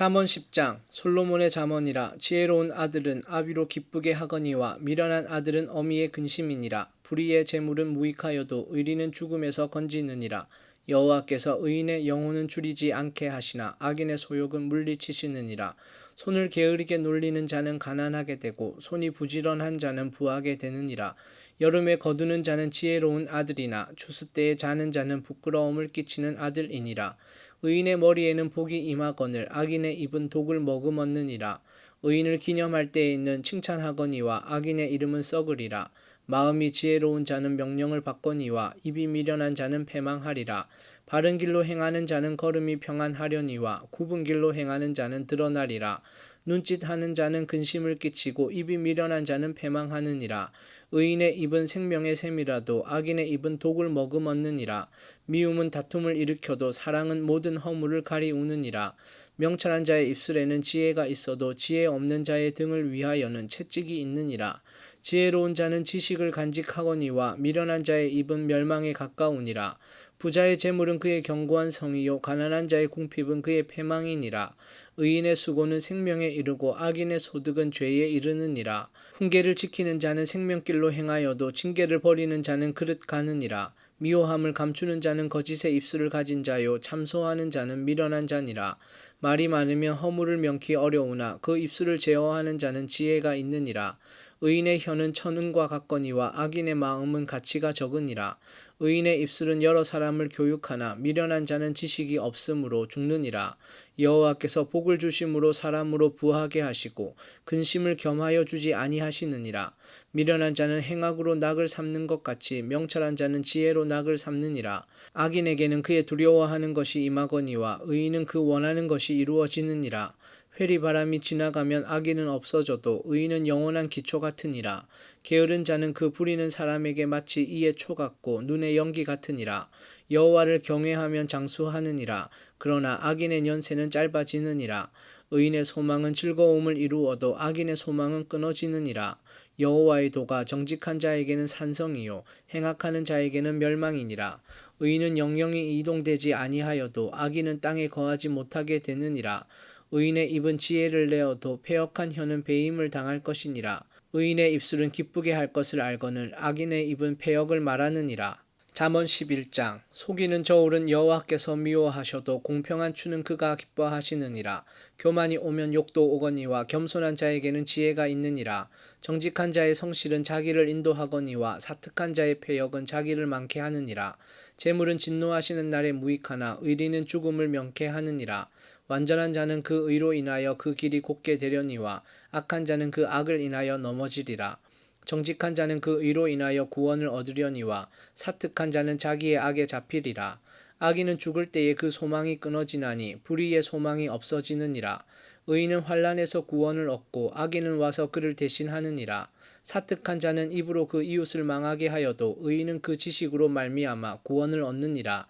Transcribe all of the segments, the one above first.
잠언 10장 솔로몬의 잠언이라. 지혜로운 아들은 아비로 기쁘게 하거니와 미련한 아들은 어미의 근심이니라. 불의의 재물은 무익하여도 의리는 죽음에서 건지느니라. 여호와께서 의인의 영혼은 줄이지 않게 하시나 악인의 소욕은 물리치시느니라. 손을 게으르게 놀리는 자는 가난하게 되고 손이 부지런한 자는 부하게 되느니라. 여름에 거두는 자는 지혜로운 아들이나 추수 때에 자는 자는 부끄러움을 끼치는 아들이니라. 의인의 머리에는 복이 임하거늘 악인의 입은 독을 머금었느니라. 의인을 기념할 때에는 칭찬하거니와 악인의 이름은 썩으리라. 마음이 지혜로운 자는 명령을 받거니와 입이 미련한 자는 패망하리라. 바른 길로 행하는 자는 걸음이 평안하려니와 굽은 길로 행하는 자는 드러나리라. 눈짓하는 자는 근심을 끼치고 입이 미련한 자는 패망하느니라. 의인의 입은 생명의 샘이라도 악인의 입은 독을 머금었느니라. 미움은 다툼을 일으켜도 사랑은 모든 허물을 가리우느니라. 명철한 자의 입술에는 지혜가 있어도 지혜 없는 자의 등을 위하여는 채찍이 있느니라. 지혜로운 자는 지식을 간직하거니와 미련한 자의 입은 멸망에 가까우니라. 부자의 재물은 그의 견고한 성이요 가난한 자의 궁핍은 그의 패망이니라. 의인의 수고는 생명에 이르고 악인의 소득은 죄에 이르느니라. 훈계를 지키는 자는 생명길로 행하여도 징계를 버리는 자는 그릇 가느니라. 미워함을 감추는 자는 거짓의 입술을 가진 자요 참소하는 자는 미련한 자니라. 말이 많으면 허물을 명키 어려우나 그 입술을 제어하는 자는 지혜가 있느니라. 의인의 혀는 천은과 같거니와 악인의 마음은 가치가 적으니라. 의인의 입술은 여러 사람을 교육하나 미련한 자는 지식이 없으므로 죽느니라. 여호와께서 복을 주심으로 사람으로 부하게 하시고 근심을 겸하여 주지 아니하시느니라. 미련한 자는 행악으로 낙을 삼는 것 같이 명철한 자는 지혜로 낙을 삼느니라. 악인에게는 그의 두려워하는 것이 임하거니와 의인은 그 원하는 것이 이루어지느니라. 회리바람이 지나가면 악인은 없어져도 의인은 영원한 기초 같으니라. 게으른 자는 그 부리는 사람에게 마치 이의 초 같고 눈의 연기 같으니라. 여호와를 경외하면 장수하느니라. 그러나 악인의 연세는 짧아지느니라. 의인의 소망은 즐거움을 이루어도 악인의 소망은 끊어지느니라. 여호와의 도가 정직한 자에게는 산성이요 행악하는 자에게는 멸망이니라. 의인은 영영이 이동되지 아니하여도 악인은 땅에 거하지 못하게 되느니라. 의인의 입은 지혜를 내어도 패역한 혀는 배임을 당할 것이니라. 의인의 입술은 기쁘게 할 것을 알거늘 악인의 입은 패역을 말하느니라. 잠언 11장 속이는 저울은 여호와께서 미워하셔도 공평한 추는 그가 기뻐하시느니라. 교만이 오면 욕도 오거니와 겸손한 자에게는 지혜가 있느니라. 정직한 자의 성실은 자기를 인도하거니와 사특한 자의 패역은 자기를 많게 하느니라. 재물은 진노하시는 날에 무익하나 의리는 죽음을 명케 하느니라. 완전한 자는 그 의로 인하여 그 길이 곧게 되려니와 악한 자는 그 악을 인하여 넘어지리라. 정직한 자는 그 의로 인하여 구원을 얻으려니와 사특한 자는 자기의 악에 잡히리라. 악인은 죽을 때에 그 소망이 끊어지나니 불의의 소망이 없어지느니라. 의인은 환난에서 구원을 얻고 악인은 와서 그를 대신하느니라. 사특한 자는 입으로 그 이웃을 망하게 하여도 의인은 그 지식으로 말미암아 구원을 얻느니라.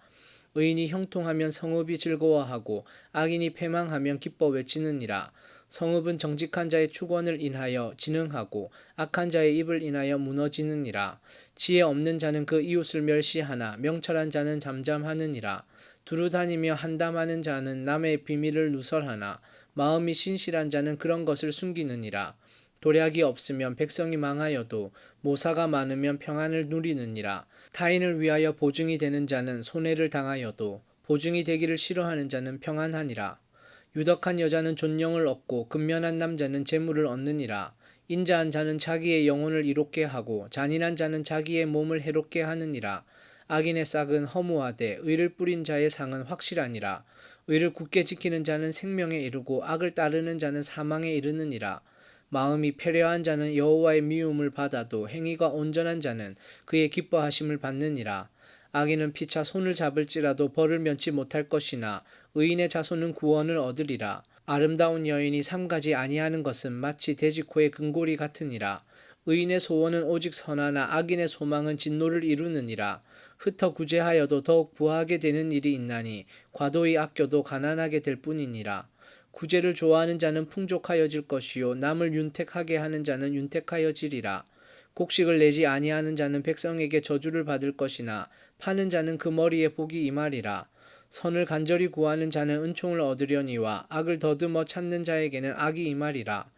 의인이 형통하면 성읍이 즐거워하고 악인이 패망하면 기뻐 외치느니라. 성읍은 정직한 자의 축원을 인하여 진흥하고 악한 자의 입을 인하여 무너지느니라. 지혜 없는 자는 그 이웃을 멸시하나 명철한 자는 잠잠하느니라. 두루 다니며 한담하는 자는 남의 비밀을 누설하나 마음이 신실한 자는 그런 것을 숨기느니라. 도략이 없으면 백성이 망하여도 모사가 많으면 평안을 누리느니라. 타인을 위하여 보증이 되는 자는 손해를 당하여도 보증이 되기를 싫어하는 자는 평안하니라. 유덕한 여자는 존령을 얻고 근면한 남자는 재물을 얻느니라. 인자한 자는 자기의 영혼을 이롭게 하고 잔인한 자는 자기의 몸을 해롭게 하느니라. 악인의 싹은 허무하되 의를 뿌린 자의 상은 확실하니라. 의를 굳게 지키는 자는 생명에 이르고 악을 따르는 자는 사망에 이르느니라. 마음이 패려한 자는 여호와의 미움을 받아도 행위가 온전한 자는 그의 기뻐하심을 받느니라. 악인은 피차 손을 잡을지라도 벌을 면치 못할 것이나 의인의 자손은 구원을 얻으리라. 아름다운 여인이 삼가지 아니하는 것은 마치 돼지코의 근골이 같으니라. 의인의 소원은 오직 선하나 악인의 소망은 진노를 이루느니라. 흩어 구제하여도 더욱 부하게 되는 일이 있나니 과도히 아껴도 가난하게 될 뿐이니라. 구제를 좋아하는 자는 풍족하여질 것이요 남을 윤택하게 하는 자는 윤택하여지리라. 곡식을 내지 아니하는 자는 백성에게 저주를 받을 것이나 파는 자는 그 머리에 복이 임하리라. 선을 간절히 구하는 자는 은총을 얻으려니와 악을 더듬어 찾는 자에게는 악이 임하리라.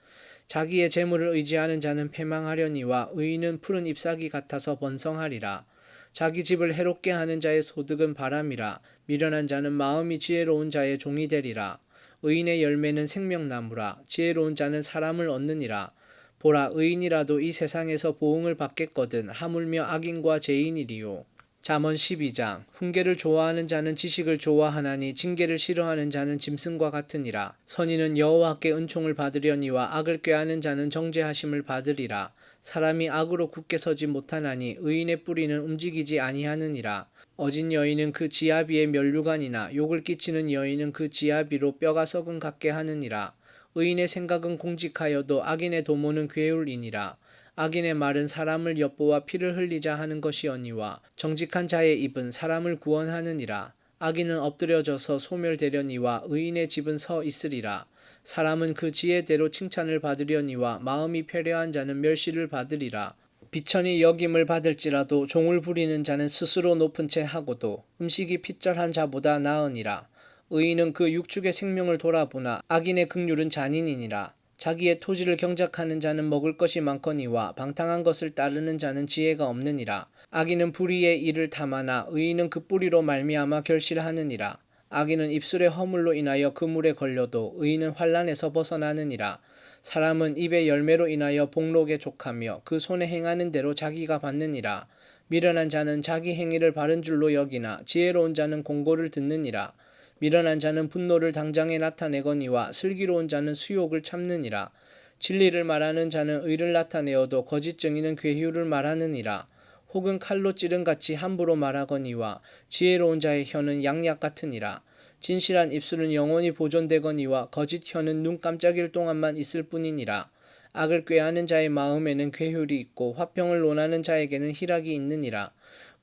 자기의 재물을 의지하는 자는 패망하려니와 의인은 푸른 잎사귀 같아서 번성하리라. 자기 집을 해롭게 하는 자의 소득은 바람이라. 미련한 자는 마음이 지혜로운 자의 종이 되리라. 의인의 열매는 생명나무라. 지혜로운 자는 사람을 얻느니라. 보라, 의인이라도 이 세상에서 보응을 받겠거든 하물며 악인과 죄인이리요. 잠언 12장. 훈계를 좋아하는 자는 지식을 좋아하나니 징계를 싫어하는 자는 짐승과 같으니라. 선인은 여호와께 은총을 받으려니와 악을 꾀하는 자는 정죄하심을 받으리라. 사람이 악으로 굳게 서지 못하나니 의인의 뿌리는 움직이지 아니하느니라. 어진 여인은 그 지아비의 면류관이나 욕을 끼치는 여인은 그 지아비로 뼈가 썩은 같게 하느니라. 의인의 생각은 공직하여도 악인의 도모는 괴울이니라. 악인의 말은 사람을 엿보아 피를 흘리자 하는 것이오니와 정직한 자의 입은 사람을 구원하느니라. 악인은 엎드려져서 소멸되려니와 의인의 집은 서 있으리라. 사람은 그 지혜대로 칭찬을 받으려니와 마음이 패려한 자는 멸시를 받으리라. 비천이 여김을 받을지라도 종을 부리는 자는 스스로 높은 채 하고도 음식이 핏절한 자보다 나으니라. 의인은 그 육축의 생명을 돌아보나 악인의 긍휼은 잔인이니라. 자기의 토지를 경작하는 자는 먹을 것이 많거니와 방탕한 것을 따르는 자는 지혜가 없느니라. 악인은 불의의 일을 탐하나 의인은 그 뿌리로 말미암아 결실하느니라. 악인은 입술의 허물로 인하여 그물에 걸려도 의인은 환난에서 벗어나느니라. 사람은 입의 열매로 인하여 복록에 족하며 그 손에 행하는 대로 자기가 받느니라. 미련한 자는 자기 행위를 바른 줄로 여기나 지혜로운 자는 공고를 듣느니라. 미련한 자는 분노를 당장에 나타내거니와 슬기로운 자는 수욕을 참느니라. 진리를 말하는 자는 의를 나타내어도 거짓 증인은 괴휴를 말하느니라. 혹은 칼로 찌른같이 함부로 말하거니와 지혜로운 자의 혀는 양약 같으니라. 진실한 입술은 영원히 보존되거니와 거짓 혀는 눈 깜짝일 동안만 있을 뿐이니라. 악을 꾀하는 자의 마음에는 괴휼이 있고 화평을 논하는 자에게는 희락이 있느니라.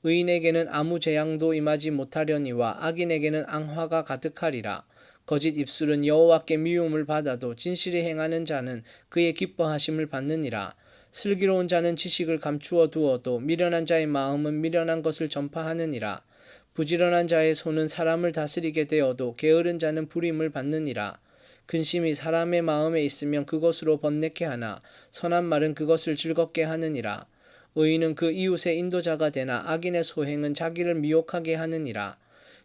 의인에게는 아무 재앙도 임하지 못하려니와 악인에게는 앙화가 가득하리라. 거짓 입술은 여호와께 미움을 받아도 진실히 행하는 자는 그의 기뻐하심을 받느니라. 슬기로운 자는 지식을 감추어 두어도 미련한 자의 마음은 미련한 것을 전파하느니라. 부지런한 자의 손은 사람을 다스리게 되어도 게으른 자는 불임을 받느니라. 근심이 사람의 마음에 있으면 그것으로 번뇌케 하나 선한 말은 그것을 즐겁게 하느니라. 의인은 그 이웃의 인도자가 되나 악인의 소행은 자기를 미혹하게 하느니라.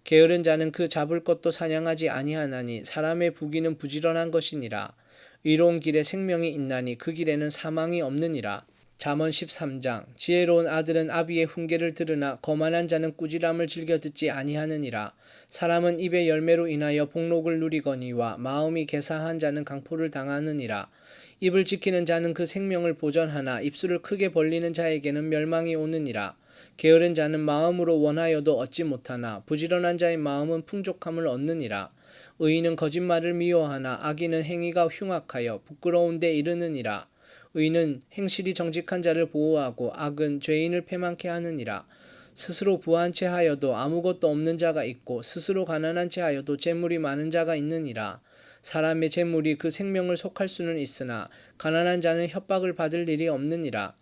게으른 자는 그 잡을 것도 사냥하지 아니하나니 사람의 부귀는 부지런한 것이니라. 의로운 길에 생명이 있나니 그 길에는 사망이 없느니라. 잠언 13장. 지혜로운 아들은 아비의 훈계를 들으나 거만한 자는 꾸지람을 즐겨 듣지 아니하느니라. 사람은 입의 열매로 인하여 복록을 누리거니와 마음이 개사한 자는 강포를 당하느니라. 입을 지키는 자는 그 생명을 보전하나 입술을 크게 벌리는 자에게는 멸망이 오느니라. 게으른 자는 마음으로 원하여도 얻지 못하나 부지런한 자의 마음은 풍족함을 얻느니라. 의인은 거짓말을 미워하나 악인은 행위가 흉악하여 부끄러운 데 이르느니라. 의인은 행실이 정직한 자를 보호하고 악은 죄인을 패망케 하느니라. 스스로 부한 채 하여도 아무것도 없는 자가 있고 스스로 가난한 채 하여도 재물이 많은 자가 있느니라. 사람의 재물이 그 생명을 속할 수는 있으나 가난한 자는 협박을 받을 일이 없느니라.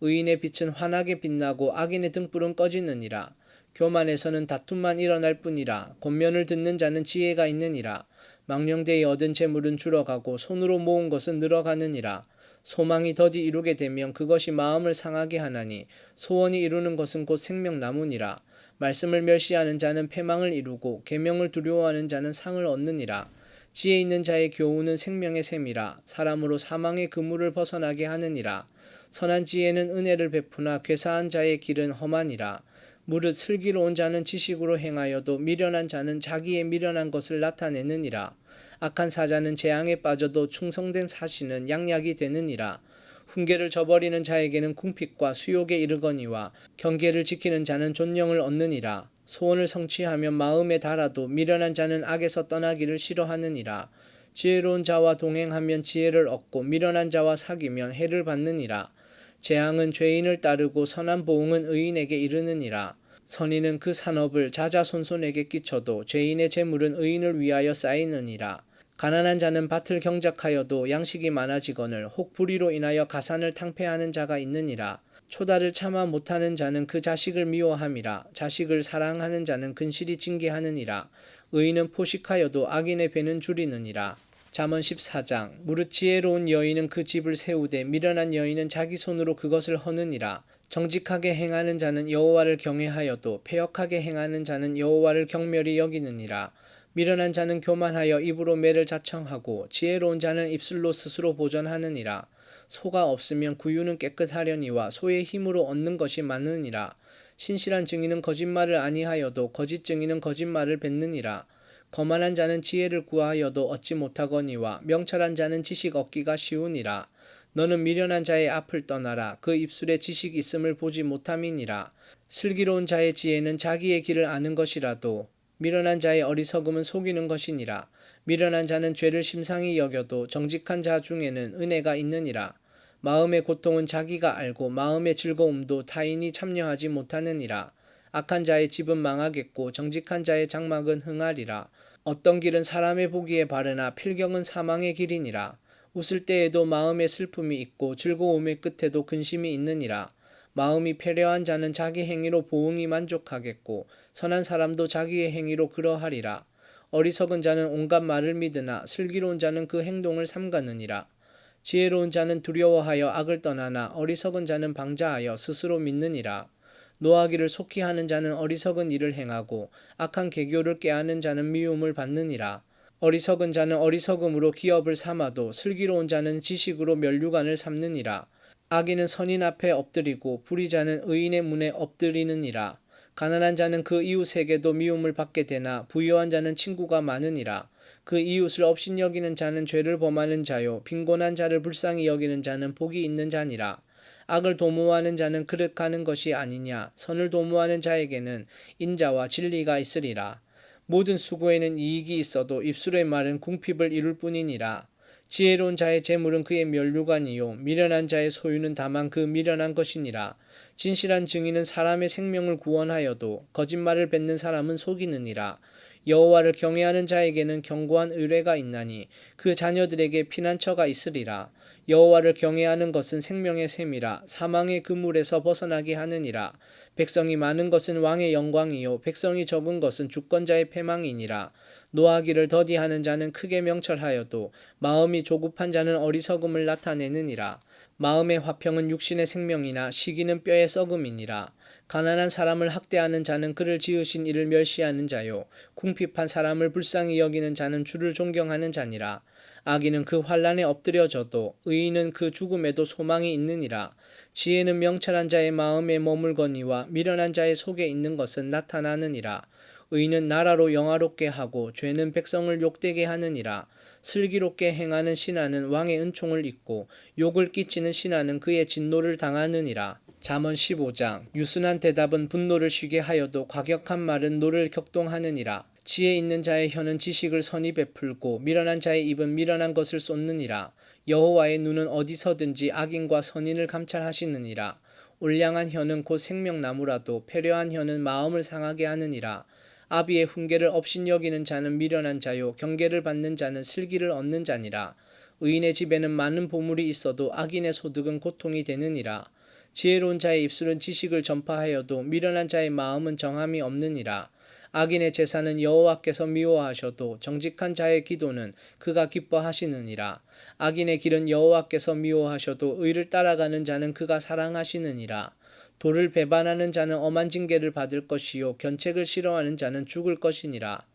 의인의 빛은 환하게 빛나고 악인의 등불은 꺼지느니라. 교만에서는 다툼만 일어날 뿐이라. 권면을 듣는 자는 지혜가 있느니라. 망령되이 얻은 재물은 줄어가고 손으로 모은 것은 늘어가느니라. 소망이 더디 이루게 되면 그것이 마음을 상하게 하나니 소원이 이루는 것은 곧 생명나무니라. 말씀을 멸시하는 자는 패망을 이루고 계명을 두려워하는 자는 상을 얻느니라. 지혜 있는 자의 교훈은 생명의 샘이라. 사람으로 사망의 그물을 벗어나게 하느니라. 선한 지혜는 은혜를 베푸나 괴사한 자의 길은 험하니라. 무릇 슬기로운 자는 지식으로 행하여도 미련한 자는 자기의 미련한 것을 나타내느니라. 악한 사자는 재앙에 빠져도 충성된 사신은 양약이 되느니라. 훈계를 저버리는 자에게는 궁핍과 수욕에 이르거니와 경계를 지키는 자는 존령을 얻느니라. 소원을 성취하면 마음에 달아도 미련한 자는 악에서 떠나기를 싫어하느니라. 지혜로운 자와 동행하면 지혜를 얻고 미련한 자와 사귀면 해를 받느니라. 재앙은 죄인을 따르고 선한 보응은 의인에게 이르느니라. 선인은 그 산업을 자자손손에게 끼쳐도 죄인의 재물은 의인을 위하여 쌓이느니라. 가난한 자는 밭을 경작하여도 양식이 많아지거늘 혹 불의로 인하여 가산을 탕폐하는 자가 있느니라. 초다를 참아 못하는 자는 그 자식을 미워함이라. 자식을 사랑하는 자는 근실이 징계하느니라. 의인은 포식하여도 악인의 배는 줄이느니라. 잠언 14장. 무릇 지혜로운 여인은 그 집을 세우되 미련한 여인은 자기 손으로 그것을 허느니라. 정직하게 행하는 자는 여호와를 경외하여도 패역하게 행하는 자는 여호와를 경멸히 여기느니라. 미련한 자는 교만하여 입으로 매를 자청하고 지혜로운 자는 입술로 스스로 보전하느니라. 소가 없으면 구유는 깨끗하려니와 소의 힘으로 얻는 것이 많으니라. 신실한 증인은 거짓말을 아니하여도 거짓 증인은 거짓말을 뱉느니라. 거만한 자는 지혜를 구하여도 얻지 못하거니와 명철한 자는 지식 얻기가 쉬우니라. 너는 미련한 자의 앞을 떠나라. 그 입술에 지식 있음을 보지 못함이니라. 슬기로운 자의 지혜는 자기의 길을 아는 것이라도 미련한 자의 어리석음은 속이는 것이니라. 미련한 자는 죄를 심상히 여겨도 정직한 자 중에는 은혜가 있느니라. 마음의 고통은 자기가 알고 마음의 즐거움도 타인이 참여하지 못하느니라. 악한 자의 집은 망하겠고 정직한 자의 장막은 흥하리라. 어떤 길은 사람의 보기에 바르나 필경은 사망의 길이니라. 웃을 때에도 마음에 슬픔이 있고 즐거움의 끝에도 근심이 있느니라. 마음이 패려한 자는 자기 행위로 보응이 만족하겠고 선한 사람도 자기의 행위로 그러하리라. 어리석은 자는 온갖 말을 믿으나 슬기로운 자는 그 행동을 삼가느니라. 지혜로운 자는 두려워하여 악을 떠나나 어리석은 자는 방자하여 스스로 믿느니라. 노하기를 속히 하는 자는 어리석은 일을 행하고 악한 계교를 꾀하는 자는 미움을 받느니라. 어리석은 자는 어리석음으로 기업을 삼아도 슬기로운 자는 지식으로 면류관을 삼느니라. 악인은 선인 앞에 엎드리고 불의자는 의인의 문에 엎드리느니라. 가난한 자는 그 이웃에게도 미움을 받게 되나 부유한 자는 친구가 많으니라. 그 이웃을 업신여기는 자는 죄를 범하는 자요 빈곤한 자를 불쌍히 여기는 자는 복이 있는 자니라. 악을 도모하는 자는 그릇가는 것이 아니냐. 선을 도모하는 자에게는 인자와 진리가 있으리라. 모든 수고에는 이익이 있어도 입술의 말은 궁핍을 이룰 뿐이니라. 지혜로운 자의 재물은 그의 면류관이요 미련한 자의 소유는 다만 그 미련한 것이니라. 진실한 증인은 사람의 생명을 구원하여도 거짓말을 뱉는 사람은 속이느니라. 여호와를 경외하는 자에게는 견고한 의뢰가 있나니 그 자녀들에게 피난처가 있으리라. 여호와를 경외하는 것은 생명의 샘이라. 사망의 그물에서 벗어나게 하느니라. 백성이 많은 것은 왕의 영광이요 백성이 적은 것은 주권자의 패망이니라. 노하기를 더디하는 자는 크게 명철하여도 마음이 조급한 자는 어리석음을 나타내느니라. 마음의 화평은 육신의 생명이나 시기는 뼈의 썩음이니라. 가난한 사람을 학대하는 자는 그를 지으신 이를 멸시하는 자요 궁핍한 사람을 불쌍히 여기는 자는 주를 존경하는 자니라. 악인은 그 환난에 엎드려져도 의인은 그 죽음에도 소망이 있느니라. 지혜는 명철한 자의 마음에 머물거니와 미련한 자의 속에 있는 것은 나타나느니라. 의인은 나라로 영화롭게 하고 죄는 백성을 욕되게 하느니라. 슬기롭게 행하는 신하는 왕의 은총을 입고 욕을 끼치는 신하는 그의 진노를 당하느니라. 잠언 15장. 유순한 대답은 분노를 쉬게 하여도 과격한 말은 노를 격동하느니라. 지혜 있는 자의 혀는 지식을 선히 베풀고 미련한 자의 입은 미련한 것을 쏟느니라. 여호와의 눈은 어디서든지 악인과 선인을 감찰하시느니라. 올량한 혀는 곧 생명나무라도 패려한 혀는 마음을 상하게 하느니라. 아비의 훈계를 업신여기는 자는 미련한 자요 경계를 받는 자는 슬기를 얻는 자니라. 의인의 집에는 많은 보물이 있어도 악인의 소득은 고통이 되느니라. 지혜로운 자의 입술은 지식을 전파하여도 미련한 자의 마음은 정함이 없느니라. 악인의 제사는 여호와께서 미워하셔도 정직한 자의 기도는 그가 기뻐하시느니라. 악인의 길은 여호와께서 미워하셔도 의를 따라가는 자는 그가 사랑하시느니라. 도를 배반하는 자는 엄한 징계를 받을 것이요 견책을 싫어하는 자는 죽을 것이니라.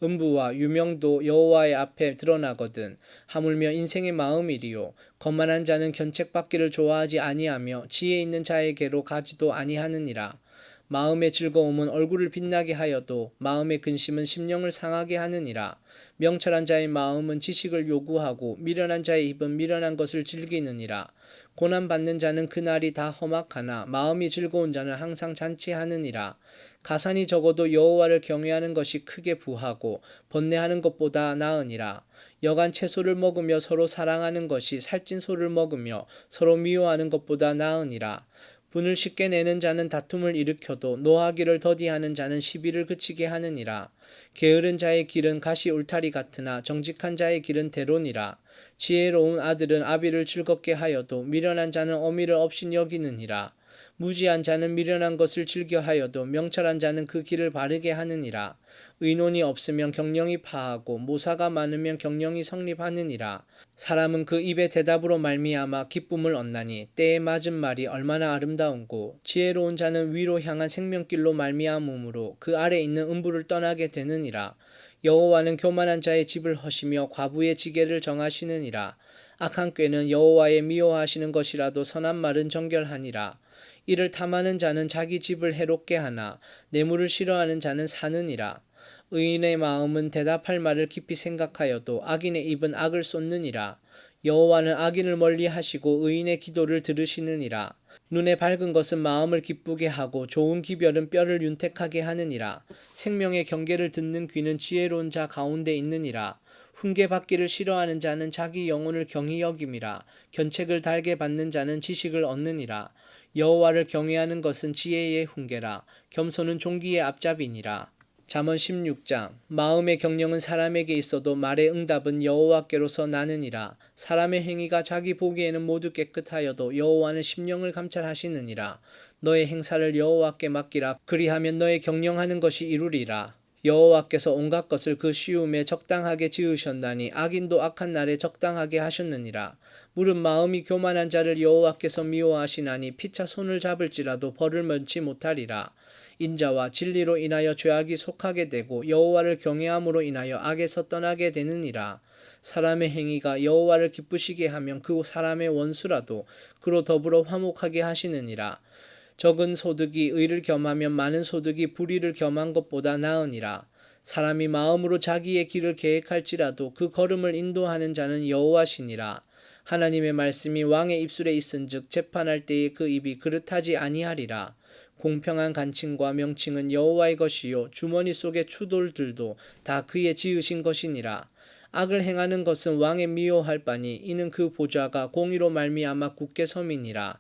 음부와 유명도 여호와의 앞에 드러나거든 하물며 인생의 마음이리요 거만한 자는 견책받기를 좋아하지 아니하며 지혜 있는 자에게로 가지도 아니하느니라. 마음의 즐거움은 얼굴을 빛나게 하여도 마음의 근심은 심령을 상하게 하느니라. 명철한 자의 마음은 지식을 요구하고 미련한 자의 입은 미련한 것을 즐기느니라. 고난받는 자는 그날이 다 험악하나 마음이 즐거운 자는 항상 잔치하느니라. 가산이 적어도 여호와를 경외하는 것이 크게 부하고 번뇌하는 것보다 나으니라. 여간 채소를 먹으며 서로 사랑하는 것이 살찐 소를 먹으며 서로 미워하는 것보다 나으니라. 분을 쉽게 내는 자는 다툼을 일으켜도 노하기를 더디하는 자는 시비를 그치게 하느니라. 게으른 자의 길은 가시 울타리 같으나 정직한 자의 길은 대로니라. 지혜로운 아들은 아비를 즐겁게 하여도 미련한 자는 어미를 업신여기느니라. 무지한 자는 미련한 것을 즐겨하여도 명철한 자는 그 길을 바르게 하느니라. 의논이 없으면 경령이 파하고 모사가 많으면 경령이 성립하느니라. 사람은 그 입의 대답으로 말미암아 기쁨을 얻나니 때에 맞은 말이 얼마나 아름다운고 지혜로운 자는 위로 향한 생명길로 말미암음으로 그 아래 있는 음부를 떠나게 되느니라. 여호와는 교만한 자의 집을 허시며 과부의 지게를 정하시느니라. 악한 꾀는 여호와의 미워하시는 것이라도 선한 말은 정결하니라. 이를 탐하는 자는 자기 집을 해롭게 하나 뇌물을 싫어하는 자는 사느니라. 의인의 마음은 대답할 말을 깊이 생각하여도 악인의 입은 악을 쏟느니라. 여호와는 악인을 멀리하시고 의인의 기도를 들으시느니라. 눈에 밝은 것은 마음을 기쁘게 하고 좋은 기별은 뼈를 윤택하게 하느니라. 생명의 경계를 듣는 귀는 지혜로운 자 가운데 있느니라. 훈계받기를 싫어하는 자는 자기 영혼을 경히 여김이라. 견책을 달게 받는 자는 지식을 얻느니라. 여호와를 경외하는 것은 지혜의 훈계라. 겸손은 종기의 앞잡이니라. 잠언 16장. 마음의 경영은 사람에게 있어도 말의 응답은 여호와께로서 나느니라. 사람의 행위가 자기 보기에는 모두 깨끗하여도 여호와는 심령을 감찰하시느니라. 너의 행사를 여호와께 맡기라. 그리하면 너의 경영하는 것이 이루리라. 여호와께서 온갖 것을 그 쉬움에 적당하게 지으셨나니 악인도 악한 날에 적당하게 하셨느니라. 무릇 마음이 교만한 자를 여호와께서 미워하시나니 피차 손을 잡을지라도 벌을 면치 못하리라. 인자와 진리로 인하여 죄악이 속하게 되고 여호와를 경외함으로 인하여 악에서 떠나게 되느니라. 사람의 행위가 여호와를 기쁘시게 하면 그 사람의 원수라도 그로 더불어 화목하게 하시느니라. 적은 소득이 의를 겸하면 많은 소득이 불의를 겸한 것보다 나으니라. 사람이 마음으로 자기의 길을 계획할지라도 그 걸음을 인도하는 자는 여호와시니라. 하나님의 말씀이 왕의 입술에 있은즉 재판할 때에 그 입이 그릇하지 아니하리라. 공평한 간칭과 명칭은 여호와의 것이요 주머니 속의 추돌들도 다 그의 지으신 것이니라. 악을 행하는 것은 왕의 미워할 바니 이는 그 보좌가 공의로 말미암아 굳게 섬이니라.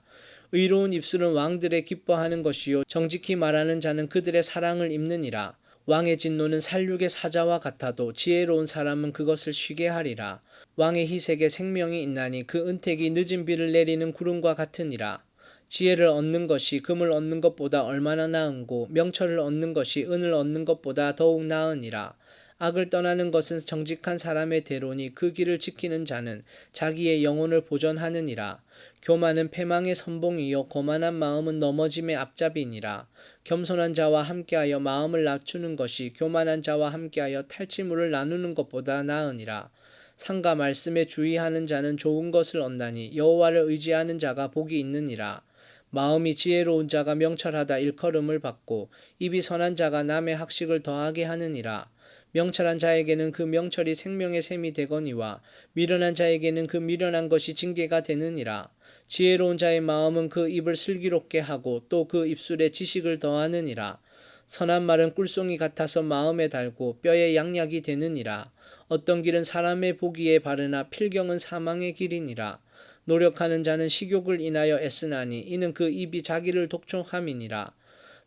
의로운 입술은 왕들의 기뻐하는 것이요 정직히 말하는 자는 그들의 사랑을 입느니라. 왕의 진노는 살육의 사자와 같아도 지혜로운 사람은 그것을 쉬게 하리라. 왕의 희색에 생명이 있나니 그 은택이 늦은 비를 내리는 구름과 같으니라. 지혜를 얻는 것이 금을 얻는 것보다 얼마나 나은고 명철을 얻는 것이 은을 얻는 것보다 더욱 나으니라. 악을 떠나는 것은 정직한 사람의 대로니 그 길을 지키는 자는 자기의 영혼을 보전하느니라. 교만은 패망의 선봉이요 거만한 마음은 넘어짐의 앞잡이니라. 겸손한 자와 함께하여 마음을 낮추는 것이 교만한 자와 함께하여 탈취물을 나누는 것보다 나으니라. 상과 말씀에 주의하는 자는 좋은 것을 얻나니 여호와를 의지하는 자가 복이 있느니라. 마음이 지혜로운 자가 명철하다 일컬음을 받고 입이 선한 자가 남의 학식을 더하게 하느니라. 명철한 자에게는 그 명철이 생명의 샘이 되거니와 미련한 자에게는 그 미련한 것이 징계가 되느니라. 지혜로운 자의 마음은 그 입을 슬기롭게 하고 또 그 입술에 지식을 더하느니라. 선한 말은 꿀송이 같아서 마음에 달고 뼈에 양약이 되느니라. 어떤 길은 사람의 보기에 바르나 필경은 사망의 길이니라. 노력하는 자는 식욕을 인하여 애쓰나니 이는 그 입이 자기를 독촉함이니라.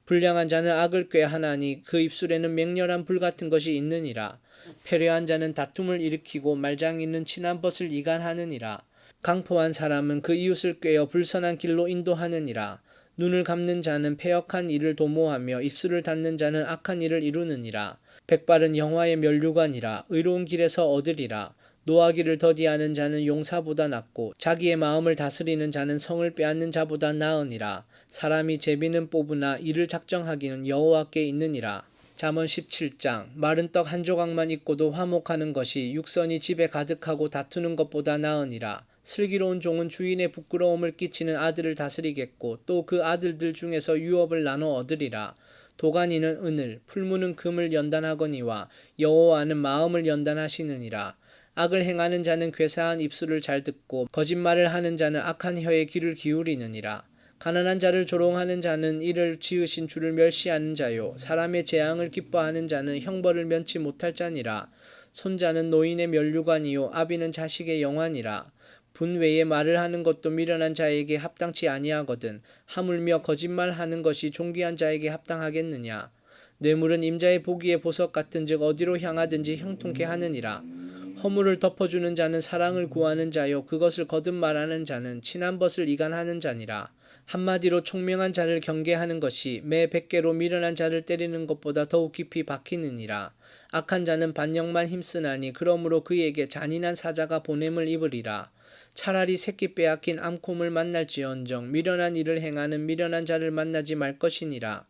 불량한 자는 악을 꾀하나니 그 입술에는 맹렬한 불 같은 것이 있느니라. 패례한 자는 다툼을 일으키고 말장 있는 친한 벗을 이간하느니라. 강포한 사람은 그 이웃을 꾀어 불선한 길로 인도하느니라. 눈을 감는 자는 패역한 일을 도모하며 입술을 닫는 자는 악한 일을 이루느니라. 백발은 영화의 면류관이라. 의로운 길에서 얻으리라. 노하기를 더디하는 자는 용사보다 낫고 자기의 마음을 다스리는 자는 성을 빼앗는 자보다 나으니라. 사람이 제비는 뽑으나 이를 작정하기는 여호와께 있느니라. 잠언 17장. 마른 떡 한 조각만 있고도 화목하는 것이 육선이 집에 가득하고 다투는 것보다 나으니라. 슬기로운 종은 주인의 부끄러움을 끼치는 아들을 다스리겠고 또 그 아들들 중에서 유업을 나눠 얻으리라. 도가니는 은을, 풀무는 금을 연단하거니와 여호와는 마음을 연단하시느니라. 악을 행하는 자는 괴사한 입술을 잘 듣고 거짓말을 하는 자는 악한 혀에 귀를 기울이느니라. 가난한 자를 조롱하는 자는 이를 지으신 주를 멸시하는 자요 사람의 재앙을 기뻐하는 자는 형벌을 면치 못할 자니라. 손자는 노인의 면류관이요 아비는 자식의 영환이라. 분외에 말을 하는 것도 미련한 자에게 합당치 아니하거든 하물며 거짓말하는 것이 존귀한 자에게 합당하겠느냐. 뇌물은 임자의 보기에 보석 같은즉 어디로 향하든지 형통케 하느니라. 허물을 덮어주는 자는 사랑을 구하는 자요 그것을 거듭 말하는 자는 친한 벗을 이간하는 자니라. 한마디로 총명한 자를 경계하는 것이 매 100개로 미련한 자를 때리는 것보다 더욱 깊이 박히느니라. 악한 자는 반역만 힘쓰나니 그러므로 그에게 잔인한 사자가 보냄을 입으리라. 차라리 새끼 빼앗긴 암콤을 만날지언정 미련한 일을 행하는 미련한 자를 만나지 말 것이니라.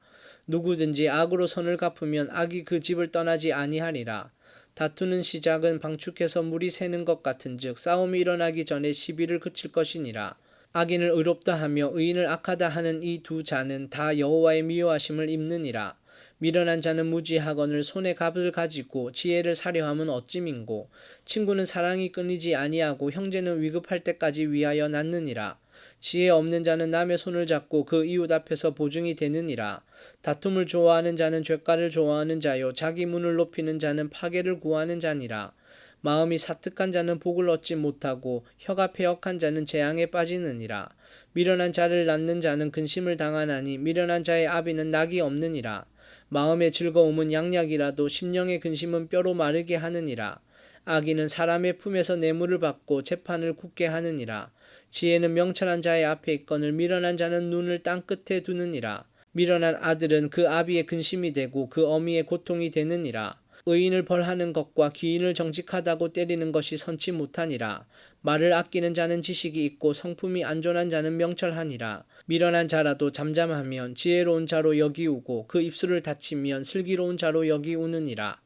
누구든지 악으로 선을 갚으면 악이 그 집을 떠나지 아니하리라. 다투는 시작은 방축해서 물이 새는 것 같은즉 싸움이 일어나기 전에 시비를 그칠 것이니라. 악인을 의롭다 하며 의인을 악하다 하는 이 두 자는 다 여호와의 미워하심을 입느니라. 미련한 자는 무지하거늘 손에 갑을 가지고 지혜를 사려함은 어찌민고. 친구는 사랑이 끊이지 아니하고 형제는 위급할 때까지 위하여 낳느니라. 지혜 없는 자는 남의 손을 잡고 그 이웃 앞에서 보증이 되느니라. 다툼을 좋아하는 자는 죄가를 좋아하는 자요 자기 문을 높이는 자는 파괴를 구하는 자니라. 마음이 사특한 자는 복을 얻지 못하고 혀가 패역한 자는 재앙에 빠지느니라. 미련한 자를 낳는 자는 근심을 당하나니 미련한 자의 아비는 낙이 없느니라. 마음의 즐거움은 양약이라도 심령의 근심은 뼈로 마르게 하느니라. 악인은 사람의 품에서 뇌물을 받고 재판을 굳게 하느니라. 지혜는 명철한 자의 앞에 있거늘 미련한 자는 눈을 땅 끝에 두느니라. 미련한 아들은 그 아비의 근심이 되고 그 어미의 고통이 되느니라. 의인을 벌하는 것과 기인을 정직하다고 때리는 것이 선치 못하니라. 말을 아끼는 자는 지식이 있고 성품이 안전한 자는 명철하니라. 미련한 자라도 잠잠하면 지혜로운 자로 여기우고 그 입술을 닫히면 슬기로운 자로 여기우느니라.